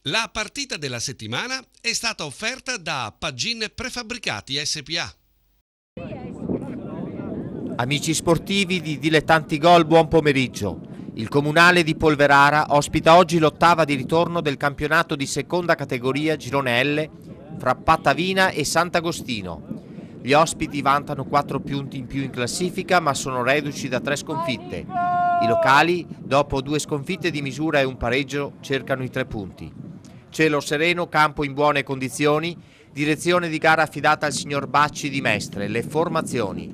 La partita della settimana è stata offerta da Pagin Prefabbricati SPA. Amici sportivi di Dilettanti Gol, buon pomeriggio. Il Comunale di Polverara ospita oggi l'ottava di ritorno del campionato di seconda categoria Girone L fra Patavina e Sant'Agostino. Gli ospiti vantano 4 punti in più in classifica, ma sono reduci da 3 sconfitte. I locali, dopo 2 sconfitte di misura e un pareggio, cercano i 3 punti. Cielo sereno, campo in buone condizioni, direzione di gara affidata al signor Bacci di Mestre. Le formazioni: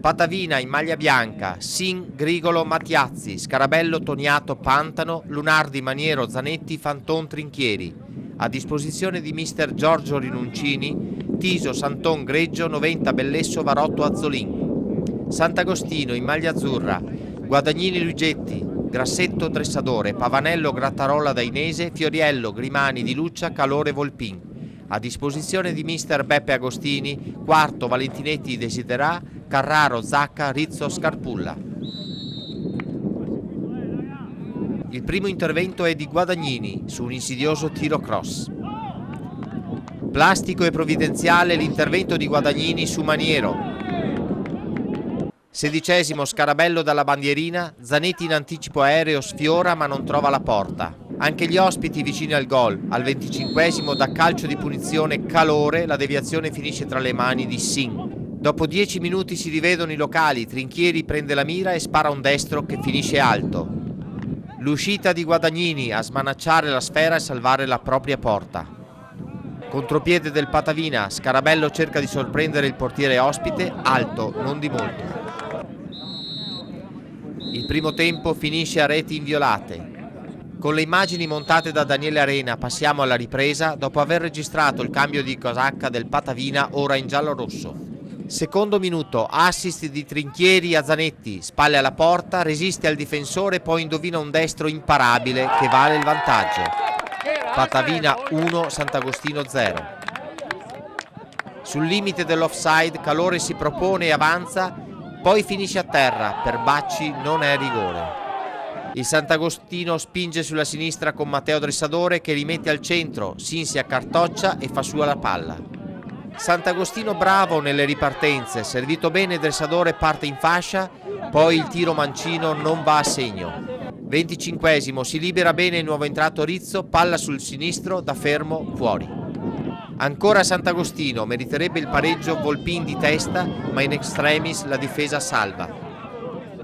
Patavina in maglia bianca, Sin, Grigolo, Mattiazzi, Scarabello, Toniato, Pantano, Lunardi, Maniero, Zanetti, Fanton, Trinchieri. A disposizione di mister Giorgio Rinuncini, Tiso, Santon, Greggio, 90, Bellesso, Varotto, Azzolin. Sant'Agostino in maglia azzurra, Guadagnini, Luigetti, Grassetto, Dressadore, Pavanello, Grattarola, Dainese, Fioriello, Grimani, Di Luccia, Calore, Volpin. A disposizione di mister Beppe Agostini, Quarto, Valentinetti, Desiderà, Carraro, Zacca, Rizzo, Scarpulla. Il primo intervento è di Guadagnini su un insidioso tiro cross. Plastico e provvidenziale l'intervento di Guadagnini su Maniero. 16° Scarabello dalla bandierina, Zanetti in anticipo aereo sfiora ma non trova la porta. Anche gli ospiti vicini al gol. Al 25° da calcio di punizione Calore, la deviazione finisce tra le mani di Sin. Dopo 10 minuti si rivedono i locali, Trinchieri prende la mira e spara un destro che finisce alto. L'uscita di Guadagnini a smanacciare la sfera e salvare la propria porta. Contropiede del Patavina, Scarabello cerca di sorprendere il portiere ospite, alto, non di molto. Il primo tempo finisce a reti inviolate. Con le immagini montate da Daniele Arena passiamo alla ripresa dopo aver registrato il cambio di casacca del Patavina ora in giallo-rosso. Secondo minuto, assist di Trinchieri a Zanetti, spalle alla porta, resiste al difensore, poi indovina un destro imparabile che vale il vantaggio. Patavina 1, Sant'Agostino 0. Sul limite dell'offside Calore si propone e avanza, poi finisce a terra, per Bacci non è rigore. Il Sant'Agostino spinge sulla sinistra con Matteo Dressadore che rimette al centro, Sin si accartoccia e fa sua la palla. Sant'Agostino bravo nelle ripartenze, servito bene Dressadore parte in fascia, poi il tiro mancino non va a segno. 25° si libera bene il nuovo entrato Rizzo, palla sul sinistro, da fermo, fuori. Ancora Sant'Agostino, meriterebbe il pareggio Volpin di testa, ma in extremis la difesa salva.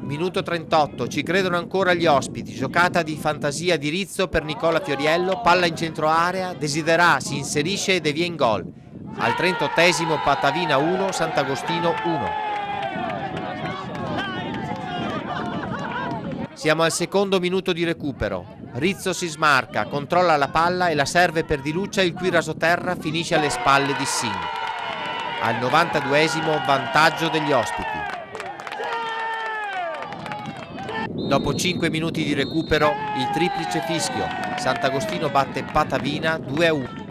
Minuto 38, ci credono ancora gli ospiti, giocata di fantasia di Rizzo per Nicola Fioriello, palla in centro area, Desiderà si inserisce e devia in gol. Al 38° Patavina 1, Sant'Agostino 1. Siamo al secondo minuto di recupero. Rizzo si smarca, controlla la palla e la serve per Di Luccia, il cui rasoterra finisce alle spalle di Sin. Al 92° vantaggio degli ospiti. Dopo 5 minuti di recupero, il triplice fischio. Sant'Agostino batte Patavina 2-1.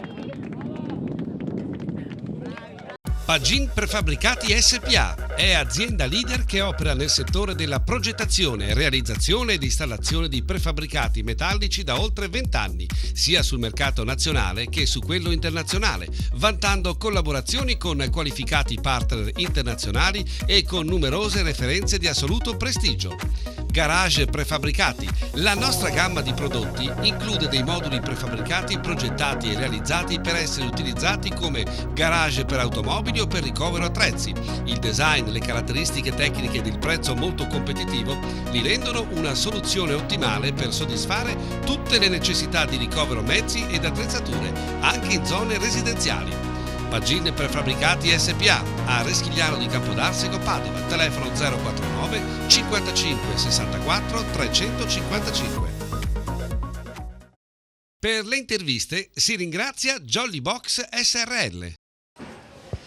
Pagin Prefabbricati SPA è azienda leader che opera nel settore della progettazione, realizzazione ed installazione di prefabbricati metallici da oltre 20 anni, sia sul mercato nazionale che su quello internazionale, vantando collaborazioni con qualificati partner internazionali e con numerose referenze di assoluto prestigio. Garage Prefabbricati. La nostra gamma di prodotti include dei moduli prefabbricati progettati e realizzati per essere utilizzati come garage per automobili o per ricovero attrezzi. Il design, le caratteristiche tecniche ed il prezzo molto competitivo li rendono una soluzione ottimale per soddisfare tutte le necessità di ricovero mezzi ed attrezzature, anche in zone residenziali. Pagin Prefabbricati SPA a Reschigliano di Campodarsego, Padova, telefono 049 55 64 355. Per le interviste si ringrazia Jolly Box SRL.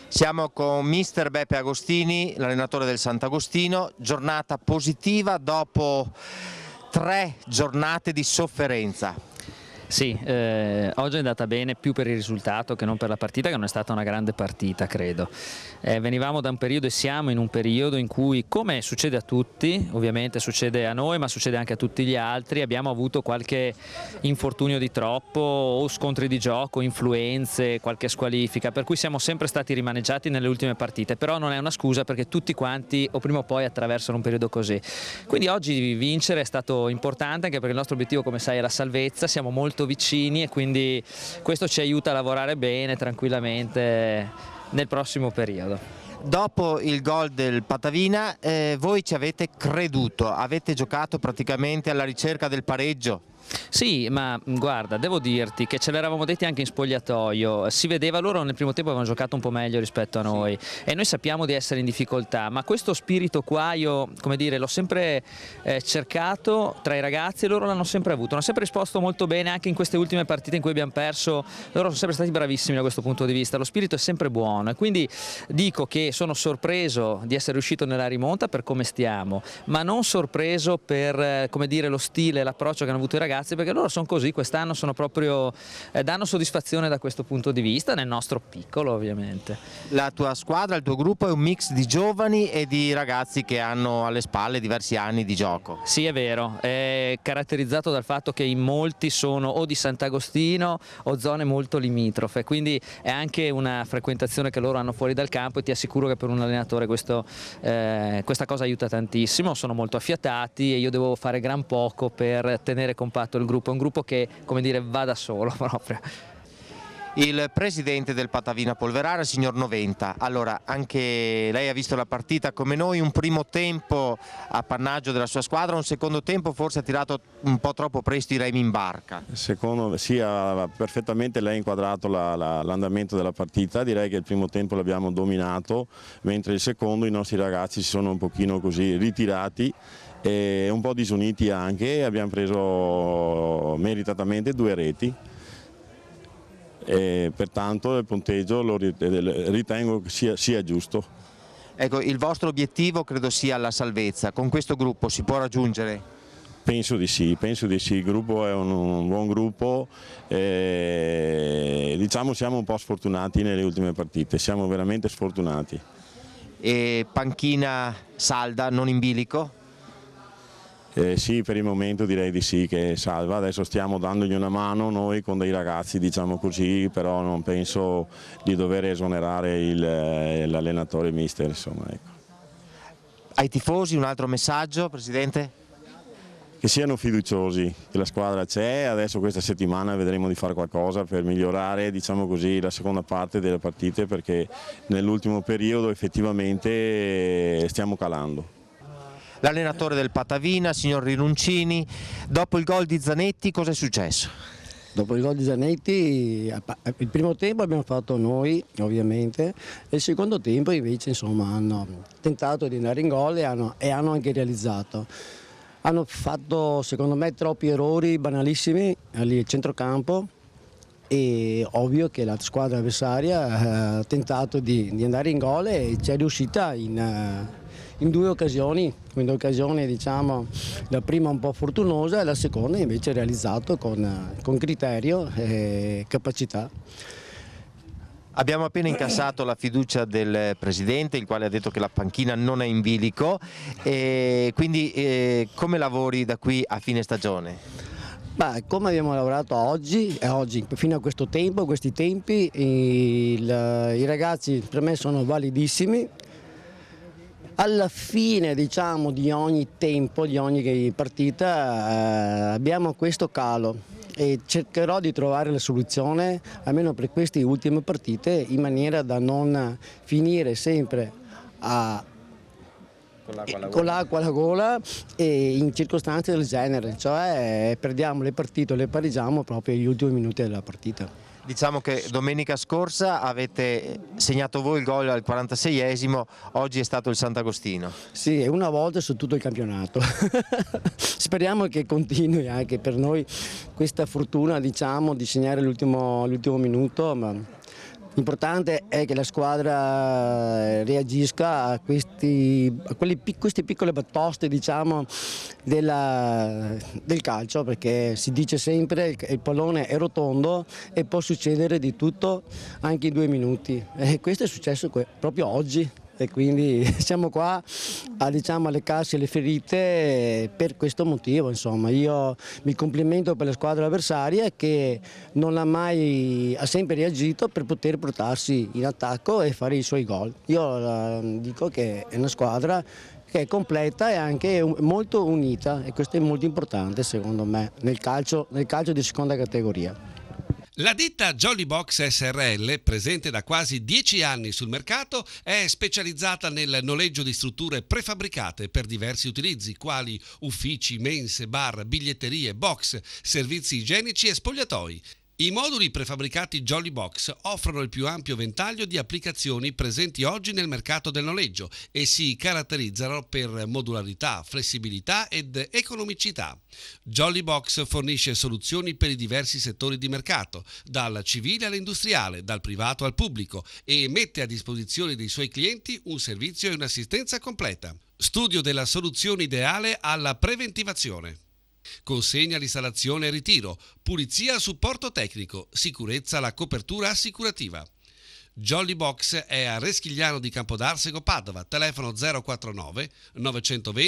Siamo con mister Beppe Agostini, l'allenatore del Sant'Agostino. Giornata positiva dopo 3 giornate di sofferenza. Sì, oggi è andata bene più per il risultato che non per la partita, che non è stata una grande partita, credo. Venivamo da un periodo e siamo in un periodo in cui, come succede a tutti, ovviamente succede a noi ma succede anche a tutti gli altri, abbiamo avuto qualche infortunio di troppo o scontri di gioco, influenze, qualche squalifica, per cui siamo sempre stati rimaneggiati nelle ultime partite, però non è una scusa perché tutti quanti o prima o poi attraversano un periodo così. Quindi oggi vincere è stato importante anche perché il nostro obiettivo, come sai, è la salvezza, siamo molto vicini e quindi questo ci aiuta a lavorare bene, tranquillamente nel prossimo periodo. Dopo il gol del Patavina, voi ci avete creduto, avete giocato praticamente alla ricerca del pareggio. Sì, ma guarda, devo dirti che ce l'eravamo detti anche in spogliatoio, si vedeva loro nel primo tempo avevano giocato un po' meglio rispetto a noi e noi sappiamo di essere in difficoltà, ma questo spirito qua io, come dire, l'ho sempre cercato tra i ragazzi e loro l'hanno sempre avuto, hanno sempre risposto molto bene anche in queste ultime partite in cui abbiamo perso, loro sono sempre stati bravissimi da questo punto di vista, lo spirito è sempre buono e quindi dico che sono sorpreso di essere riuscito nella rimonta per come stiamo, ma non sorpreso per, come dire, lo stile e l'approccio che hanno avuto i ragazzi, perché loro sono così, quest'anno sono proprio, danno soddisfazione da questo punto di vista, nel nostro piccolo ovviamente. La tua squadra, il tuo gruppo è un mix di giovani e di ragazzi che hanno alle spalle diversi anni di gioco. Sì, è vero, è caratterizzato dal fatto che in molti sono o di Sant'Agostino o zone molto limitrofe, quindi è anche una frequentazione che loro hanno fuori dal campo e ti assicuro che per un allenatore questa cosa aiuta tantissimo, sono molto affiatati e io devo fare gran poco per tenere compatto il gruppo, è un gruppo che, come dire, va da solo proprio. Il presidente del Patavina Polverara, signor Noventa, allora anche lei ha visto la partita come noi, un primo tempo appannaggio della sua squadra, un secondo tempo forse ha tirato un po' troppo presto i remi in barca. Secondo sì, ha perfettamente lei inquadrato l'andamento della partita, direi che il primo tempo l'abbiamo dominato, mentre il secondo i nostri ragazzi si sono un pochino così ritirati e un po' disuniti anche, abbiamo preso meritatamente 2 reti e pertanto il punteggio lo ritengo che sia giusto. Ecco, il vostro obiettivo credo sia la salvezza, con questo gruppo si può raggiungere? Penso di sì, il gruppo è un buon gruppo, diciamo siamo un po' sfortunati nelle ultime partite, siamo veramente sfortunati. E panchina salda, non in bilico? Sì, per il momento direi di sì che salva, adesso stiamo dandogli una mano noi con dei ragazzi, diciamo così, però non penso di dover esonerare l'allenatore mister, insomma, ecco. Ai tifosi un altro messaggio, Presidente? Che siano fiduciosi, che la squadra c'è, adesso questa settimana vedremo di fare qualcosa per migliorare, diciamo così, la seconda parte delle partite perché nell'ultimo periodo effettivamente stiamo calando. L'allenatore del Patavina, signor Rinuncini, dopo il gol di Zanetti cosa è successo? Dopo il gol di Zanetti, il primo tempo abbiamo fatto noi ovviamente e il secondo tempo invece insomma, hanno tentato di andare in gol e hanno anche realizzato. Hanno fatto secondo me troppi errori banalissimi lì al centrocampo e ovvio che la squadra avversaria ha tentato di andare in gol e ci è riuscita in 2 occasioni, quindi occasione diciamo la prima un po' fortunosa e la seconda invece realizzato con criterio e capacità. Abbiamo appena incassato la fiducia del Presidente, il quale ha detto che la panchina non è in bilico, e quindi come lavori da qui a fine stagione? Beh, come abbiamo lavorato oggi, fino a questo tempo, questi tempi, i ragazzi per me sono validissimi. Alla fine diciamo, di ogni tempo, di ogni partita abbiamo questo calo e cercherò di trovare la soluzione almeno per queste ultime partite in maniera da non finire sempre con l'acqua alla gola e in circostanze del genere, cioè perdiamo le partite o le pareggiamo proprio agli ultimi minuti della partita. Diciamo che domenica scorsa avete segnato voi il gol al 46esimo, oggi è stato il Sant'Agostino. Sì, è una volta su tutto il campionato. Speriamo che continui anche per noi questa fortuna diciamo, di segnare l'ultimo minuto, ma L'importante è che la squadra reagisca a queste piccole batoste, diciamo, del calcio, perché si dice sempre che il pallone è rotondo e può succedere di tutto anche in 2 minuti. E questo è successo proprio oggi. E quindi siamo qua a, diciamo, a leccarsi le ferite per questo motivo. Insomma, io mi complimento per la squadra avversaria che ha sempre reagito per poter portarsi in attacco e fare i suoi gol. Io dico che è una squadra che è completa e anche molto unita, e questo è molto importante secondo me nel calcio di seconda categoria. La ditta Jolly Box SRL, presente da quasi 10 anni sul mercato, è specializzata nel noleggio di strutture prefabbricate per diversi utilizzi, quali uffici, mense, bar, biglietterie, box, servizi igienici e spogliatoi. I moduli prefabbricati Jolly Box offrono il più ampio ventaglio di applicazioni presenti oggi nel mercato del noleggio e si caratterizzano per modularità, flessibilità ed economicità. Jolly Box fornisce soluzioni per i diversi settori di mercato, dal civile all'industriale, dal privato al pubblico, e mette a disposizione dei suoi clienti un servizio e un'assistenza completa. Studio della soluzione ideale alla preventivazione. Consegna all'installazione e ritiro, pulizia al supporto tecnico, sicurezza alla copertura assicurativa. Jolly Box è a Reschigliano di Campodarsego, Padova, telefono 049 920